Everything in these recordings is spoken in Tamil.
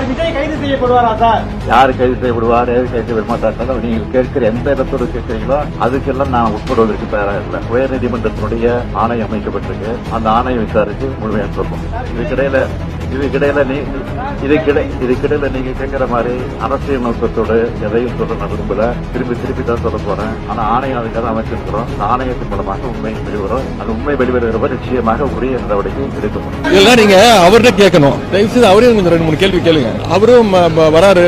விஜய் கைது செய்யப்படுவாரா சார்? யாரு கைது செய்யப்படுவார், கைது செய்ய மாட்டார்கள் நீங்கள் கேட்கிற எந்த இடத்தோடு கேட்கிறீங்களோ அதுக்கெல்லாம் நான் உட்படுவதற்கு தயாராக இல்லை. உயர்நீதிமன்றத்தினுடைய ஆணையம் அமைக்கப்பட்டிருக்கு. அந்த ஆணையம் விசாரித்து முழுமையாக சொல்லும். இதுக்கிடையில நீங்க கேட்கிற மாதிரி அரசியல் நோக்கத்தோடு எதையும் சொல்ல நான் விரும்பல. திருப்பி தான் சொல்ல போறேன். ஆனா ஆணையம் அதுக்காக அமைச்சிருக்கிறோம். ஆணையத்தின் மூலமாக உண்மை வெளிவரும். அந்த உண்மை வெளிவருகிறவர் நிச்சயமாக உரிய நடவடிக்கை எடுக்கப்படும். இதெல்லாம் நீங்க அவர்கிட்ட கேட்கணும். தயவுசெய்து அவரே கொஞ்சம் 2-3 கேள்வி கேளுங்க. அவரும் வராரு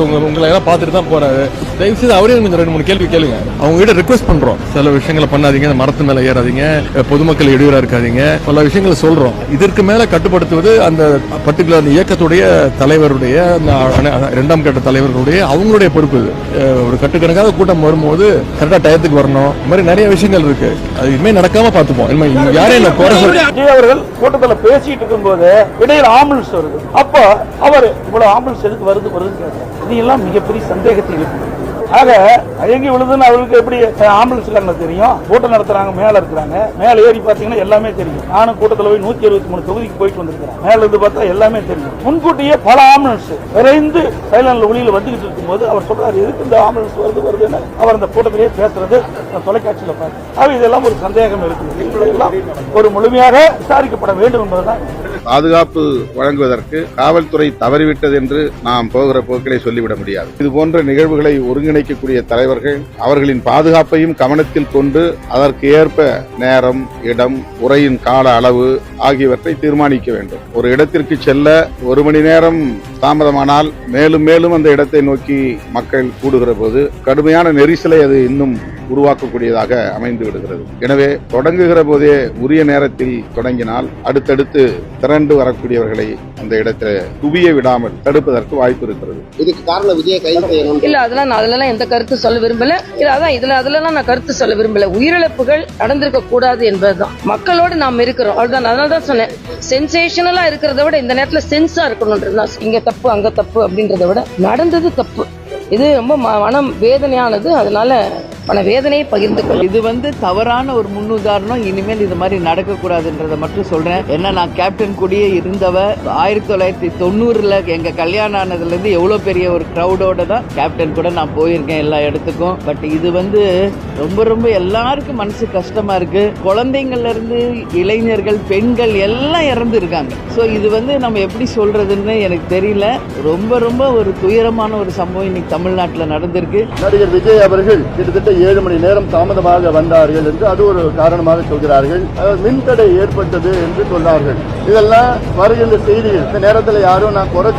உங்களை எல்லாம் பார்த்துட்டு தான் போறாரு. தயவுசெய்து அவரே கொஞ்சம் 2-3 கேள்வி கேளுங்க. அவங்க கிட்ட ரிக்வெஸ்ட் பண்றோம். சில விஷயங்களை பண்ணாதீங்க, மரத்து மேல ஏறாதீங்க, பொதுமக்கள் இடையூறா இருக்காதீங்க, பல விஷயங்களை சொல்றோம். இதற்கு மேல கட்டுப்படுத்துவது அந்த பர்டிகுலர் இயக்கத்துடைய தலைவருடைய 2ஆம் கட்ட தலைவர்களுடைய அவங்களுடைய பொறுப்பு. ஒரு கட்டுக்கணக்காக கூட்டம் வரும்போது கரெக்டா டயத்துக்கு வரணும். இந்த மாதிரி நிறைய விஷயங்கள் இருக்கு. அது இனிமே நடக்காம பாத்துப்போம். யாரையும் விஜய் அவர்கள் கூட்டத்தில் பேசிட்டு இருக்கும்போது இடையில ஆம்புலன்ஸ் வருது. அப்போ அவர் இவ்வளவு ஆம்புலன்ஸ் எதுக்கு வருது இதெல்லாம் மிகப்பெரிய சந்தேகத்தை இருக்கு. ஆக அயங்கி விழுதுன்னு அவருக்கு எப்படி ஆம்புலன்ஸ்காரங்க தெரியும்? கூட்டம் நடத்துறாங்க, மேல இருக்கிறாங்க. மேல ஏறி பாத்தீங்கன்னா எல்லாமே தெரியும். நானும் கூட்டத்தில் போய் 163 தொகுதிக்கு போயிட்டு வந்திருக்கிறேன். மேல இருந்து பார்த்தா எல்லாமே தெரியும். முன்கூட்டியே பல ஆம்புலன்ஸ் விரைந்து சைலண்ட்ல ஒளியில வந்துகிட்டு இருக்கும்போது அவர் சொல்றாரு, எதுக்கு இந்த ஆம்புலன்ஸ் வருதுன்னு அவர் அந்த கூட்டத்திலேயே பேசுறது தொலைக்காட்சியில பார்த்து இதெல்லாம் ஒரு சந்தேகம் இருக்குது. இதெல்லாம் ஒரு முழுமையாக விசாரிக்கப்பட வேண்டும் என்பதுதான். பாதுகாப்பு வழங்குவதற்கு காவல்துறை தவறிவிட்டது என்று நாம் போகிற போக்கிலே சொல்லிவிட முடியாது. இதுபோன்ற நிகழ்வுகளை ஒருங்கிணைக்கக்கூடிய தலைவர்கள் அவர்களின் பாதுகாப்பையும் கவனத்தில் கொண்டு அதற்கு ஏற்ப நேரம், இடம், உரையின் கால அளவு ஆகியவற்றை தீர்மானிக்க வேண்டும். ஒரு இடத்திற்கு செல்ல 1 மணி நேரம் தாமதமானால் மேலும் மேலும் அந்த இடத்தை நோக்கி மக்கள் கூடுகிற போது கடுமையான நெரிசலை அது இன்னும் உருவாக்கக்கூடியதாக அமைந்து விடுகிறது. எனவே தொடங்குகிற போதே உரிய நேரத்தில் தொடங்கினால் அடுத்தடுத்து திரண்டு வரக்கூடியவர்களை அந்த இடத்தில் குவிய விடாமல் தடுப்பதற்கு வாய்ப்பு இருக்கிறது. இதுக்கு காரணம் விஜய் கைது செய்யணும் இல்ல, அதெல்லாம் எந்த கருத்து சொல்ல விரும்பல. அதெல்லாம் நான் கருத்து சொல்ல விரும்பல. உயிரிழப்புகள் நடந்திருக்க கூடாது என்பதுதான். மக்களோடு நாம் இருக்கிறோம். அவ்வளவுதான். அதனாலதான் சொன்னேன், சென்சேஷனலா இருக்கிறத விட இந்த நேரத்தில் சென்ஸா இருக்கணும். இங்க தப்பு அங்க தப்பு அப்படின்றத விட நடந்தது தப்பு. இது ரொம்ப மனம் வேதனையானது. அதனால மன வேதனையை பகிர்ந்து கொள்ளும். இது தவறான ஒரு முன்னுதாரணம். இனிமேல் இது மாதிரி நடக்கக்கூடாதுன்றதை மட்டும் சொல்றேன். ஏன்னா நான் கேப்டன் கூடயே இருந்தவ 1990 எங்க கல்யாணம் ஆனதுல இருந்து எவ்வளவு பெரிய ஒரு கிரௌடோட தான் கேப்டன் கூட நான் போயிருக்கேன் எல்லா இடத்துக்கும். பட் இது ரொம்ப ரொம்ப எல்லாருக்கும் மனசு கஷ்டமா இருக்கு. குழந்தைங்கள்ல இருந்து இளைஞர்கள், பெண்கள் எல்லாம் இறந்து இருக்காங்க. சோ இது நம்ம எப்படி சொல்றதுன்னு எனக்கு தெரியல. ரொம்ப ரொம்ப ஒரு துயரமான ஒரு சம்பவம் இன்னைக்கு தமிழ்நாட்டில் நடந்திருக்கு. நடிகர் விஜய் அவர்கள் கிட்டத்தட்ட 7 மணி நேரம் தாமதமாக வந்தார்கள் என்று அது ஒரு காரணமாக சொல்கிறார்கள். மின்தடை ஏற்பட்டது என்று சொன்னார்கள். இதெல்லாம் வருகின்ற செய்திகள். இந்த நேரத்தில் யாரும் நான் குறை